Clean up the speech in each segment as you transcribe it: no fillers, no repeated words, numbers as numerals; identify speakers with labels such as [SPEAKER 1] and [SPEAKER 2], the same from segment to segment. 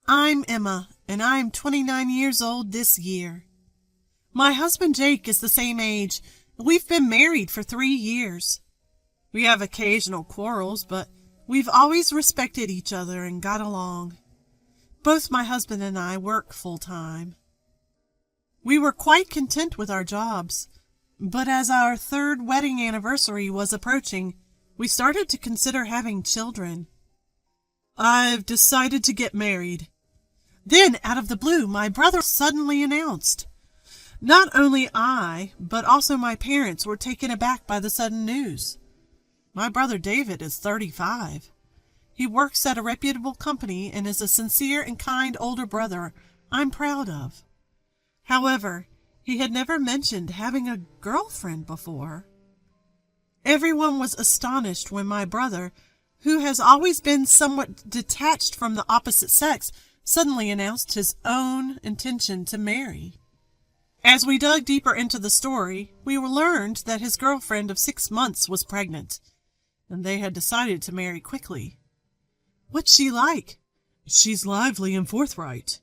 [SPEAKER 1] I'm Emma, and I'm 29 years old this year. My husband Jake is the same age, and we've been married for 3 years. We have occasional quarrels, but we've always respected each other and got along. Both my husband and I work full-time. We were quite content with our jobs, but as our 3rd wedding anniversary was approaching, we started to consider having children. I've decided to get married. Then, out of the blue, my brother suddenly announced. Not only I, but also my parents were taken aback by the sudden news. My brother David is 35. He works at a reputable company and is a sincere and kind older brother I'm proud of. However, he had never mentioned having a girlfriend before. Everyone was astonished when my brother, who has always been somewhat detached from the opposite sex, suddenly announced his own intention to marry. As we dug deeper into the story, we learned that his girlfriend of 6 months was pregnant, and they had decided to marry quickly. What's she like? She's lively and forthright.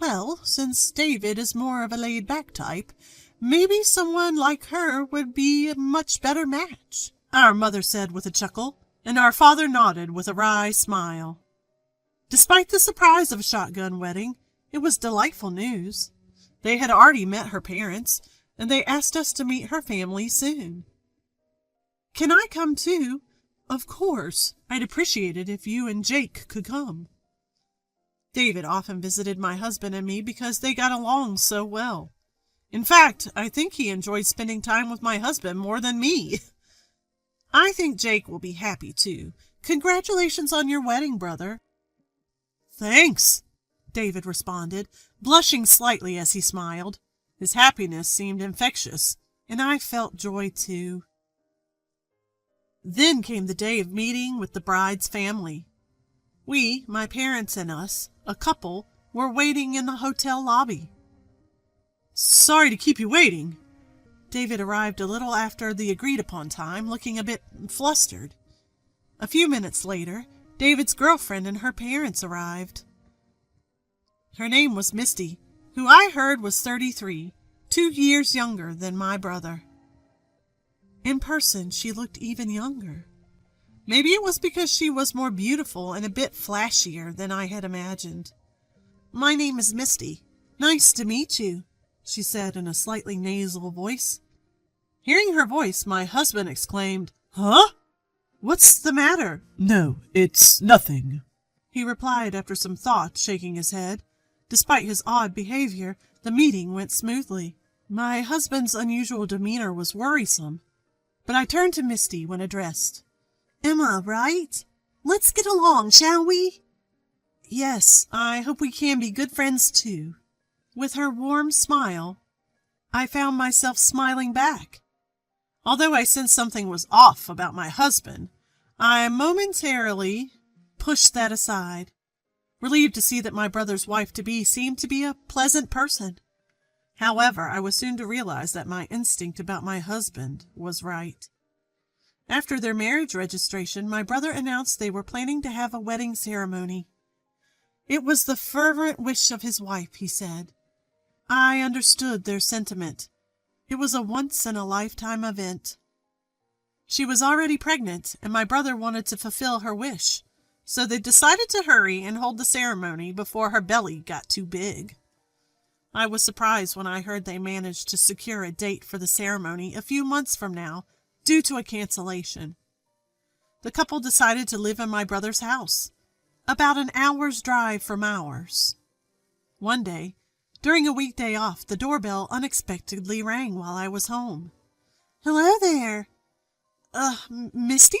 [SPEAKER 1] Well, since David is more of a laid-back type, maybe someone like her would be a much better match, our mother said with a chuckle, and our father nodded with a wry smile. Despite the surprise of a shotgun wedding, it was delightful news. They had already met her parents, and they asked us to meet her family soon. Can I come too? Of course. I'd appreciate it if you and Jake could come. David often visited my husband and me because they got along so well. In fact, I think he enjoyed spending time with my husband more than me. I think Jake will be happy too. Congratulations on your wedding, brother. Thanks, David responded, blushing slightly as he smiled. His happiness seemed infectious, and I felt joy too. Then came the day of meeting with the bride's family. We, my parents and us, a couple, were waiting in the hotel lobby. Sorry to keep you waiting. David arrived a little after the agreed-upon time, looking a bit flustered. A few minutes later, David's girlfriend and her parents arrived. Her name was Misty, who I heard was 33, 2 years younger than my brother. In person, she looked even younger. Maybe it was because she was more beautiful and a bit flashier than I had imagined. My name is Misty. Nice to meet you, she said in a slightly nasal voice. Hearing her voice, my husband exclaimed, Huh? What's the matter? No, it's nothing, he replied after some thought, shaking his head. Despite his odd behavior, the meeting went smoothly. My husband's unusual demeanor was worrisome, but I turned to Misty when addressed. Emma, right? Let's get along, shall we? Yes, I hope we can be good friends too. With her warm smile, I found myself smiling back. Although I sensed something was off about my husband, I momentarily pushed that aside, relieved to see that my brother's wife-to-be seemed to be a pleasant person. However, I was soon to realize that my instinct about my husband was right. After their marriage registration, my brother announced they were planning to have a wedding ceremony. It was the fervent wish of his wife, he said. I understood their sentiment. It was a once-in-a-lifetime event. She was already pregnant, and my brother wanted to fulfill her wish, so they decided to hurry and hold the ceremony before her belly got too big. I was surprised when I heard they managed to secure a date for the ceremony a few months from now, due to a cancellation. The couple decided to live in my brother's house, about an hour's drive from ours. One day, during a weekday off, the doorbell unexpectedly rang while I was home. Hello there. Misty?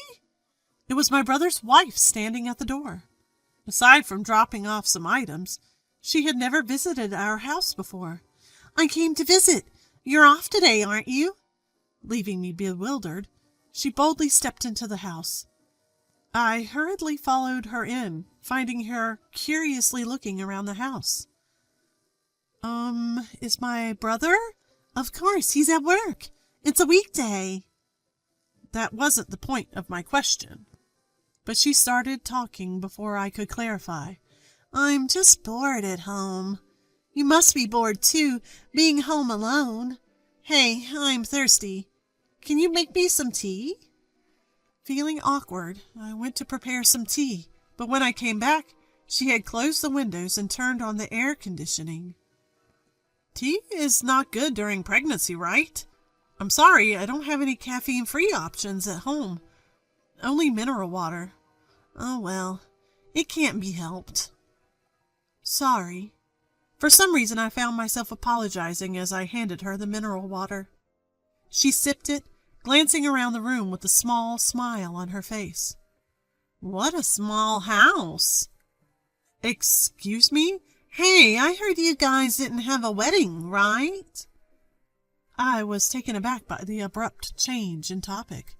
[SPEAKER 1] It was my brother's wife standing at the door. Aside from dropping off some items, she had never visited our house before. I came to visit. You're off today, aren't you? Leaving me bewildered, she boldly stepped into the house. I hurriedly followed her in, finding her curiously looking around the house. Is my brother? Of course, he's at work. It's a weekday. That wasn't the point of my question, but she started talking before I could clarify. I'm just bored at home. You must be bored too, being home alone. Hey, I'm thirsty. Can you make me some tea? Feeling awkward, I went to prepare some tea, but when I came back, she had closed the windows and turned on the air conditioning. Tea is not good during pregnancy, right? I'm sorry, I don't have any caffeine-free options at home. Only mineral water. Oh well, it can't be helped. Sorry. For some reason, I found myself apologizing as I handed her the mineral water. She sipped it, glancing around the room with a small smile on her face. What a small house! Excuse me? Hey, I heard you guys didn't have a wedding, right? I was taken aback by the abrupt change in topic.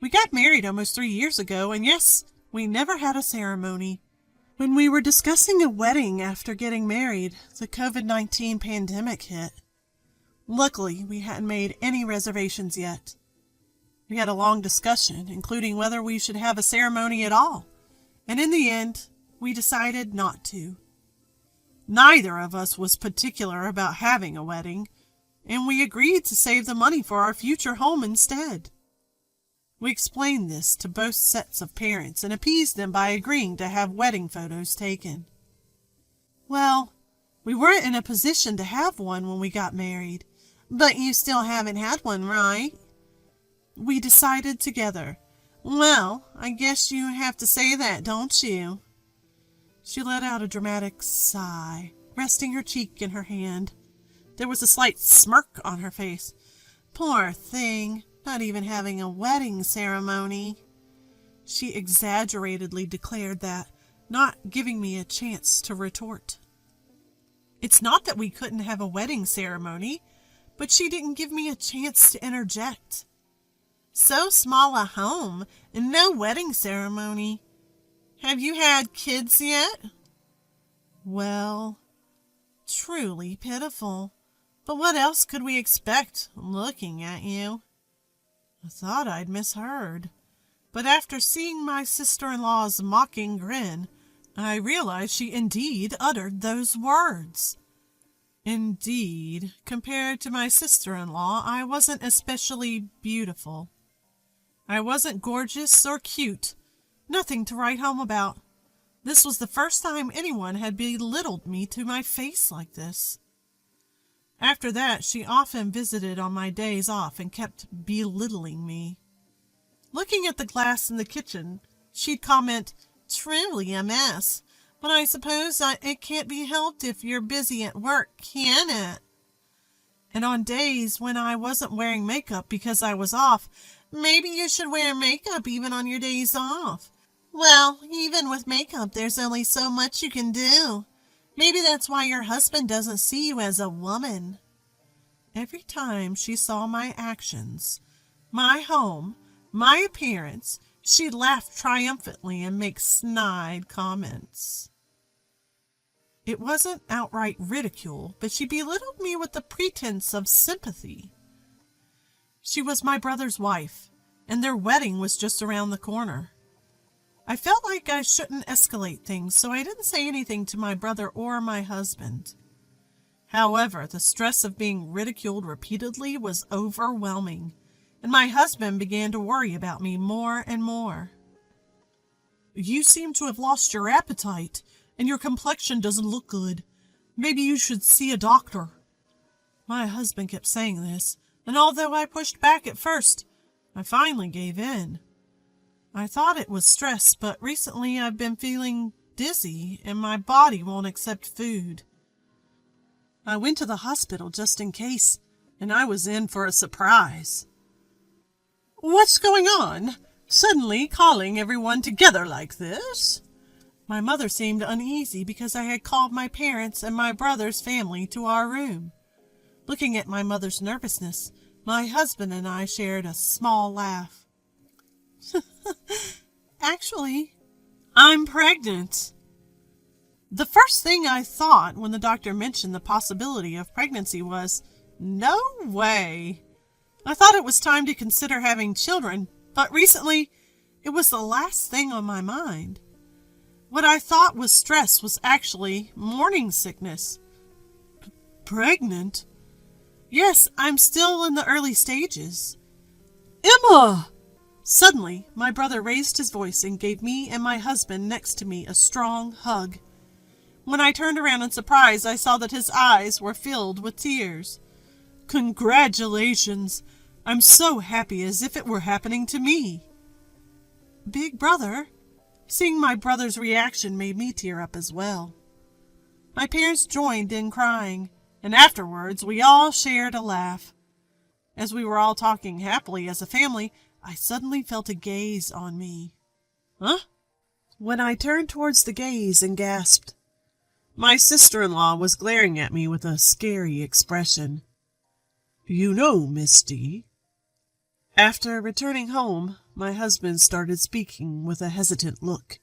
[SPEAKER 1] We got married almost 3 years ago, and yes, we never had a ceremony. When we were discussing a wedding after getting married, the COVID-19 pandemic hit. Luckily, we hadn't made any reservations yet. We had a long discussion, including whether we should have a ceremony at all, and in the end, we decided not to. Neither of us was particular about having a wedding, and we agreed to save the money for our future home instead. We explained this to both sets of parents and appeased them by agreeing to have wedding photos taken. Well, we weren't in a position to have one when we got married, but you still haven't had one, right? We decided together. Well, I guess you have to say that, don't you? She let out a dramatic sigh, resting her cheek in her hand. There was a slight smirk on her face. Poor thing, not even having a wedding ceremony. She exaggeratedly declared that, not giving me a chance to retort. It's not that we couldn't have a wedding ceremony, but she didn't give me a chance to interject. So small a home and no wedding ceremony. Have you had kids yet? Well, truly pitiful. But what else could we expect, looking at you? I thought I'd misheard. But after seeing my sister-in-law's mocking grin, I realized she indeed uttered those words. Indeed, compared to my sister-in-law, I wasn't especially beautiful. I wasn't gorgeous or cute. Nothing to write home about. This was the first time anyone had belittled me to my face like this. After that, she often visited on my days off and kept belittling me. Looking at the glass in the kitchen, she'd comment, "Truly a mess, but I suppose it can't be helped if you're busy at work, can it?" And on days when I wasn't wearing makeup because I was off, "Maybe you should wear makeup even on your days off." Well, even with makeup, there's only so much you can do. Maybe that's why your husband doesn't see you as a woman. Every time she saw my actions, my home, my appearance, she'd laugh triumphantly and make snide comments. It wasn't outright ridicule, but she belittled me with the pretense of sympathy. She was my brother's wife, and their wedding was just around the corner. I felt like I shouldn't escalate things, so I didn't say anything to my brother or my husband. However, the stress of being ridiculed repeatedly was overwhelming, and my husband began to worry about me more and more. "You seem to have lost your appetite, and your complexion doesn't look good. Maybe you should see a doctor." My husband kept saying this, and although I pushed back at first, I finally gave in. I thought it was stress, but recently I've been feeling dizzy and my body won't accept food. I went to the hospital just in case, and I was in for a surprise. "What's going on? Suddenly calling everyone together like this?" My mother seemed uneasy because I had called my parents and my brother's family to our room. Looking at my mother's nervousness, my husband and I shared a small laugh. "Actually, I'm pregnant." The first thing I thought when the doctor mentioned the possibility of pregnancy was, "No way." I thought it was time to consider having children, but recently it was the last thing on my mind. What I thought was stress was actually morning sickness. Pregnant? Yes, I'm still in the early stages. Emma! Suddenly, my brother raised his voice and gave me and my husband next to me a strong hug. When I turned around in surprise, I saw that his eyes were filled with tears. Congratulations! I'm so happy, as if it were happening to me. Big brother? Seeing my brother's reaction made me tear up as well. My parents joined in crying, and afterwards we all shared a laugh. As we were all talking happily as a family, I suddenly felt a gaze on me. Huh? When I turned towards the gaze and gasped, my sister-in-law was glaring at me with a scary expression. You know, Misty. After returning home, my husband started speaking with a hesitant look.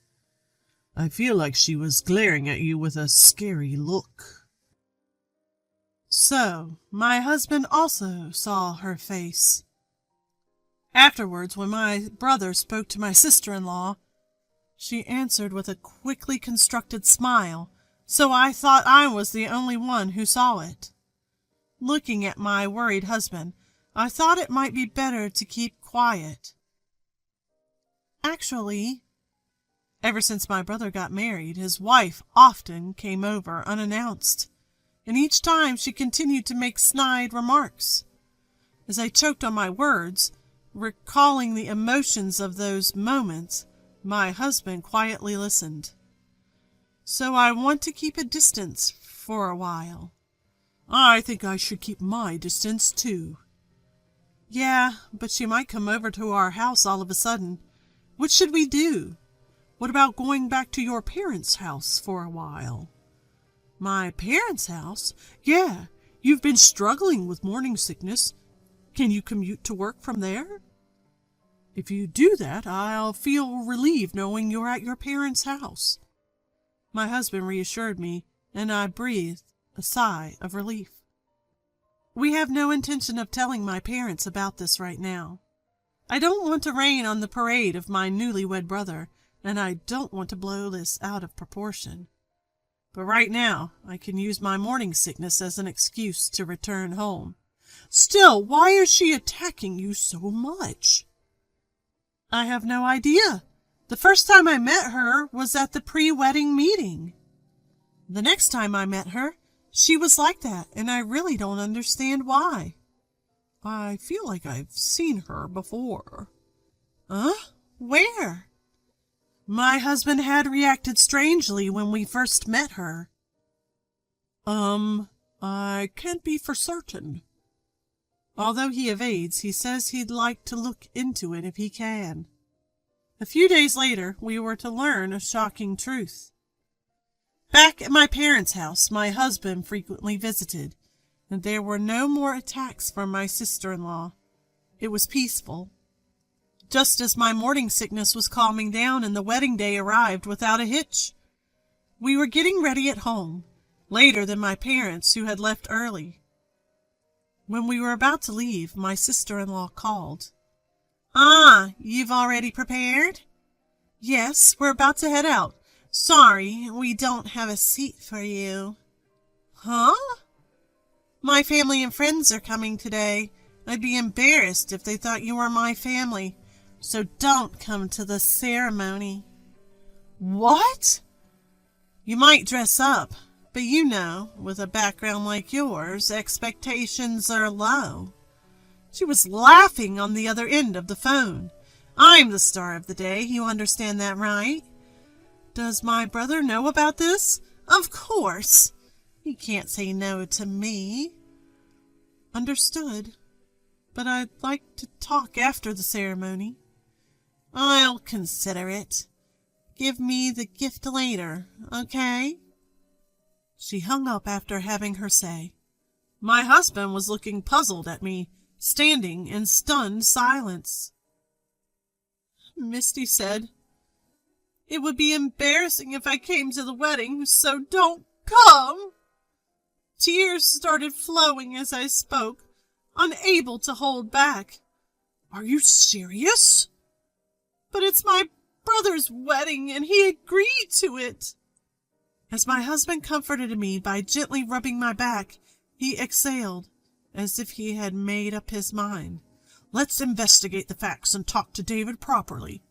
[SPEAKER 1] I feel like she was glaring at you with a scary look. So, my husband also saw her face. Afterwards, when my brother spoke to my sister-in-law, she answered with a quickly constructed smile, so I thought I was the only one who saw it. Looking at my worried husband, I thought it might be better to keep quiet. Actually, ever since my brother got married, his wife often came over unannounced, and each time she continued to make snide remarks. As I choked on my words, recalling the emotions of those moments, my husband quietly listened. So I want to keep a distance for a while. I think I should keep my distance too. Yeah, but she might come over to our house all of a sudden. What should we do? What about going back to your parents' house for a while? My parents' house? Yeah, you've been struggling with morning sickness. Can you commute to work from there? If you do that, I'll feel relieved knowing you're at your parents' house. My husband reassured me, and I breathed a sigh of relief. We have no intention of telling my parents about this right now. I don't want to rain on the parade of my newlywed brother, and I don't want to blow this out of proportion. But right now, I can use my morning sickness as an excuse to return home. Still, why is she attacking you so much? I have no idea. The first time I met her was at the pre-wedding meeting. The next time I met her, she was like that, and I really don't understand why. I feel like I've seen her before. Huh? Where? My husband had reacted strangely when we first met her. I can't be for certain. Although he evades, he says he'd like to look into it if he can. A few days later, we were to learn a shocking truth. Back at my parents' house, my husband frequently visited, and there were no more attacks from my sister-in-law. It was peaceful. Just as my morning sickness was calming down and the wedding day arrived without a hitch. We were getting ready at home, later than my parents, who had left early. When we were about to leave, my sister-in-law called. You've already prepared? Yes, we're about to head out. Sorry, we don't have a seat for you. Huh? My family and friends are coming today. I'd be embarrassed if they thought you were my family, so don't come to the ceremony. What? You might dress up, but you know, with a background like yours, expectations are low. She was laughing on the other end of the phone. I'm the star of the day, you understand that, right? Does my brother know about this? Of course. He can't say no to me. Understood. But I'd like to talk after the ceremony. I'll consider it. Give me the gift later, okay? She hung up after having her say. My husband was looking puzzled at me, standing in stunned silence. Misty said, "It would be embarrassing if I came to the wedding, so don't come." Tears started flowing as I spoke, unable to hold back. Are you serious? But it's my brother's wedding, and he agreed to it." As my husband comforted me by gently rubbing my back, he exhaled, as if he had made up his mind. "Let's investigate the facts and talk to David properly.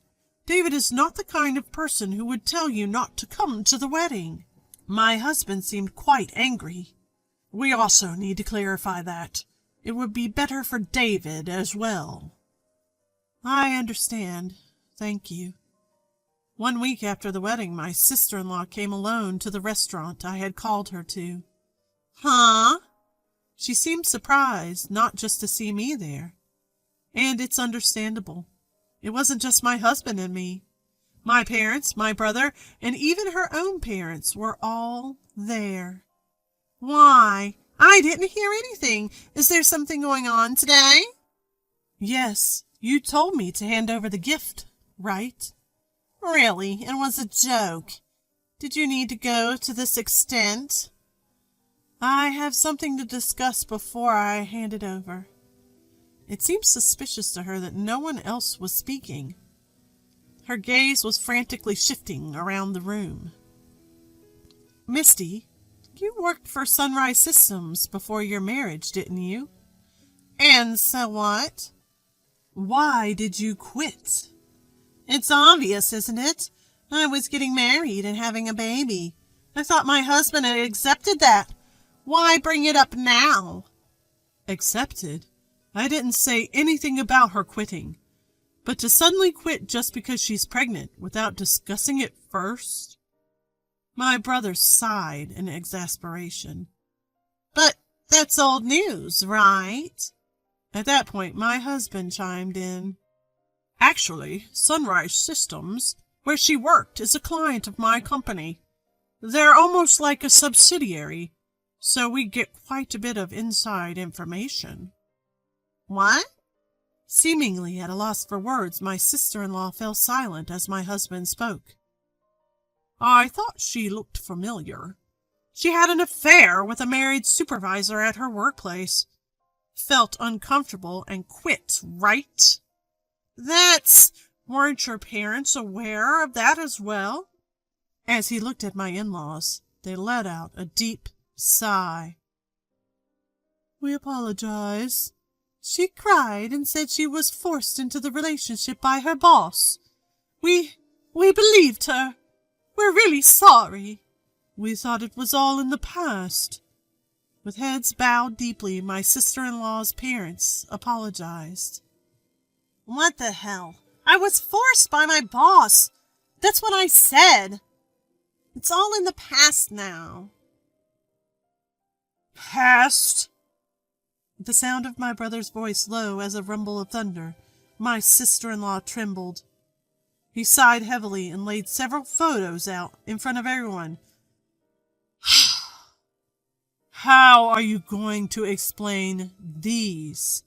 [SPEAKER 1] David is not the kind of person who would tell you not to come to the wedding." My husband seemed quite angry. "We also need to clarify that. It would be better for David as well." "I understand. Thank you." 1 week after the wedding, my sister-in-law came alone to the restaurant I had called her to. "Huh?" She seemed surprised, not just to see me there. And it's understandable. It wasn't just my husband and me. My parents, my brother, and even her own parents were all there. "Why? I didn't hear anything. Is there something going on today?" "Yes, you told me to hand over the gift, right?" "Really? It was a joke. Did you need to go to this extent?" "I have something to discuss before I hand it over." It seemed suspicious to her that no one else was speaking. Her gaze was frantically shifting around the room. "Misty, you worked for Sunrise Systems before your marriage, didn't you?" "And so what?" "Why did you quit?" "It's obvious, isn't it? I was getting married and having a baby. I thought my husband had accepted that. Why bring it up now?" "Accepted? I didn't say anything about her quitting. But to suddenly quit just because she's pregnant without discussing it first?" My brother sighed in exasperation. "But that's old news, right?" At that point, my husband chimed in. "Actually, Sunrise Systems, where she worked, is a client of my company. They're almost like a subsidiary, so we get quite a bit of inside information." "What?" Seemingly at a loss for words, my sister-in-law fell silent as my husband spoke. "I thought she looked familiar. She had an affair with a married supervisor at her workplace. Felt uncomfortable and quit, right?" Weren't your parents aware of that as well?" As he looked at my in-laws, they let out a deep sigh. "We apologize. She cried and said she was forced into the relationship by her boss. We believed her. We're really sorry. We thought it was all in the past." With heads bowed deeply, my sister-in-law's parents apologized. "What the hell? I was forced by my boss. That's what I said. It's all in the past now." "Past?" The sound of my brother's voice low as a rumble of thunder, my sister-in-law trembled. He sighed heavily and laid several photos out in front of everyone. "How are you going to explain these?"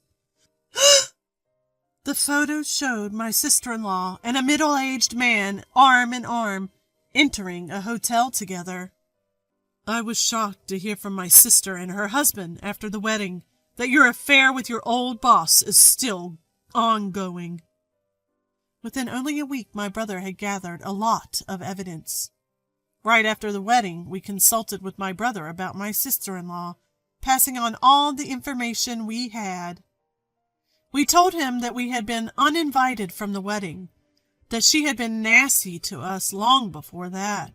[SPEAKER 1] The photos showed my sister-in-law and a middle-aged man, arm in arm, entering a hotel together. I was shocked to hear from my sister and her husband after the wedding that your affair with your old boss is still ongoing. Within only a week, my brother had gathered a lot of evidence. Right after the wedding, we consulted with my brother about my sister-in-law, passing on all the information we had. We told him that we had been uninvited from the wedding, that she had been nasty to us long before that,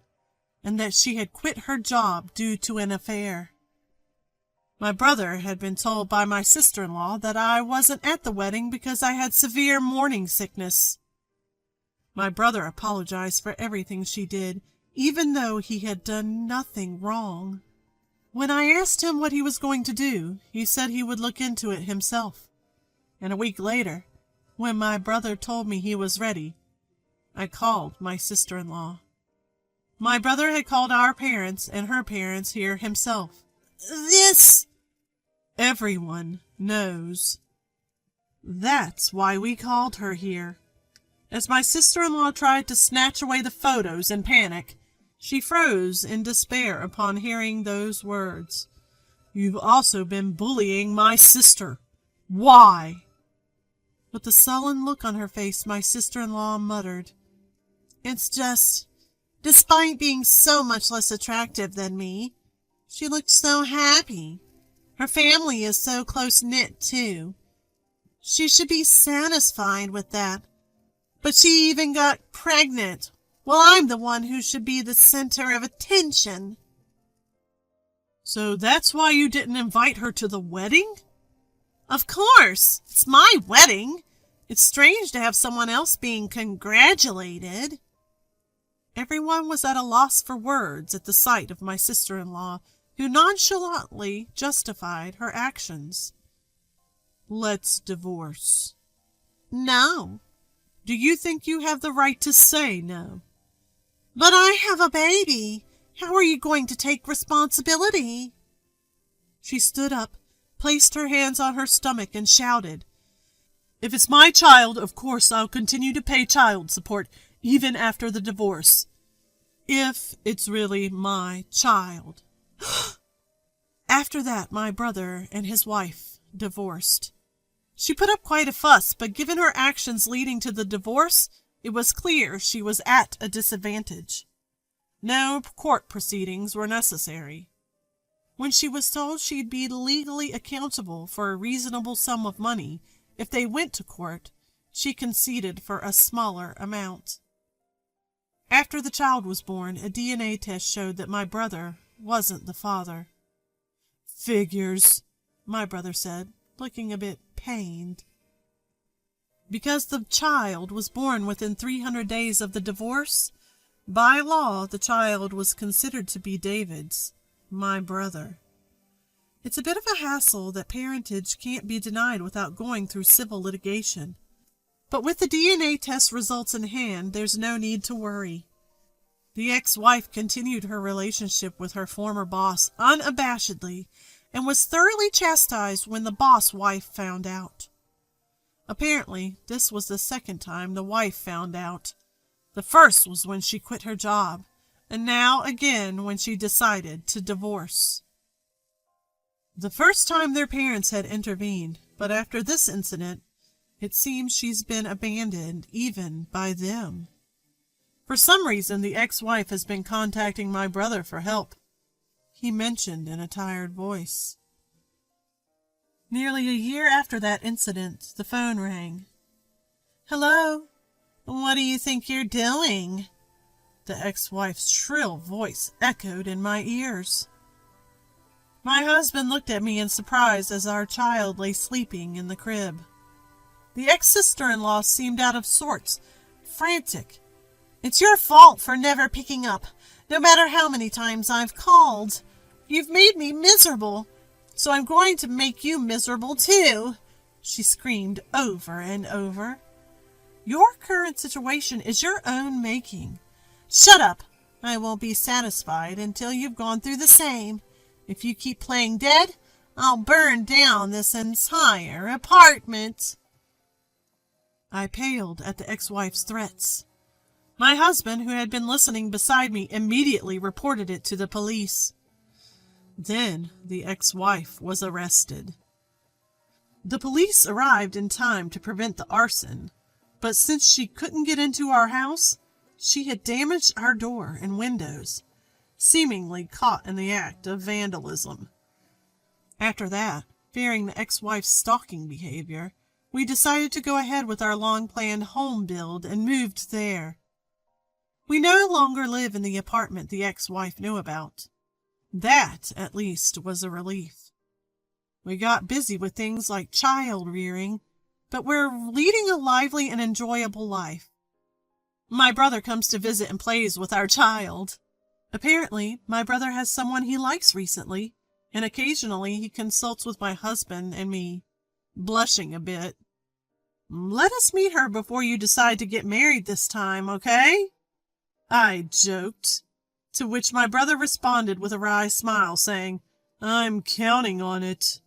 [SPEAKER 1] and that she had quit her job due to an affair. My brother had been told by my sister-in-law that I wasn't at the wedding because I had severe morning sickness. My brother apologized for everything she did, even though he had done nothing wrong. When I asked him what he was going to do, he said he would look into it himself. And a week later, when my brother told me he was ready, I called my sister-in-law. My brother had called our parents and her parents here himself. Everyone knows. That's why we called her here. As my sister-in-law tried to snatch away the photos in panic, she froze in despair upon hearing those words. "You've also been bullying my sister. Why?" With the sullen look on her face, my sister-in-law muttered, It's just, despite being so much less attractive than me, she looked so happy. Her family is so close-knit, too. She should be satisfied with that. But she even got pregnant. Well, I'm the one who should be the center of attention. So that's why you didn't invite her to the wedding? Of course. It's my wedding. It's strange to have someone else being congratulated. Everyone was at a loss for words at the sight of my sister-in-law, who nonchalantly justified her actions. Let's divorce. No. Do you think you have the right to say no? But I have a baby. How are you going to take responsibility? She stood up, placed her hands on her stomach, and shouted, If it's my child, of course I'll continue to pay child support, even after the divorce. If it's really my child. After that, my brother and his wife divorced. She put up quite a fuss, but given her actions leading to the divorce, it was clear she was at a disadvantage. No court proceedings were necessary. When she was told she'd be legally accountable for a reasonable sum of money if they went to court, she conceded for a smaller amount. After the child was born, a DNA test showed that my brother wasn't the father. Figures, my brother said, looking a bit pained. Because the child was born within 300 days of the divorce, by law the child was considered to be David's, my brother. It's a bit of a hassle that parentage can't be denied without going through civil litigation. But with the DNA test results in hand, there's no need to worry. The ex-wife continued her relationship with her former boss unabashedly and was thoroughly chastised when the boss wife found out. Apparently, this was the second time the wife found out. The first was when she quit her job, and now again when she decided to divorce. The first time their parents had intervened, but after this incident, it seems she's been abandoned even by them. For some reason, the ex-wife has been contacting my brother for help, he mentioned in a tired voice. Nearly a year after that incident, the phone rang. Hello? What do you think you're doing? The ex-wife's shrill voice echoed in my ears. My husband looked at me in surprise as our child lay sleeping in the crib. The ex-sister-in-law seemed out of sorts, frantic. It's your fault for never picking up, no matter how many times I've called. You've made me miserable, so I'm going to make you miserable too, she screamed over and over. Your current situation is your own making. Shut up. I won't be satisfied until you've gone through the same. If you keep playing dead, I'll burn down this entire apartment. I paled at the ex-wife's threats. My husband, who had been listening beside me, immediately reported it to the police. Then the ex-wife was arrested. The police arrived in time to prevent the arson, but since she couldn't get into our house, she had damaged our door and windows, seemingly caught in the act of vandalism. After that, fearing the ex-wife's stalking behavior, we decided to go ahead with our long-planned home build and moved there. We no longer live in the apartment the ex-wife knew about. That, at least, was a relief. We got busy with things like child rearing, but we're leading a lively and enjoyable life. My brother comes to visit and plays with our child. Apparently, my brother has someone he likes recently, and occasionally he consults with my husband and me, blushing a bit. Let us meet her before you decide to get married this time, okay? I joked, to which my brother responded with a wry smile, saying, I'm counting on it.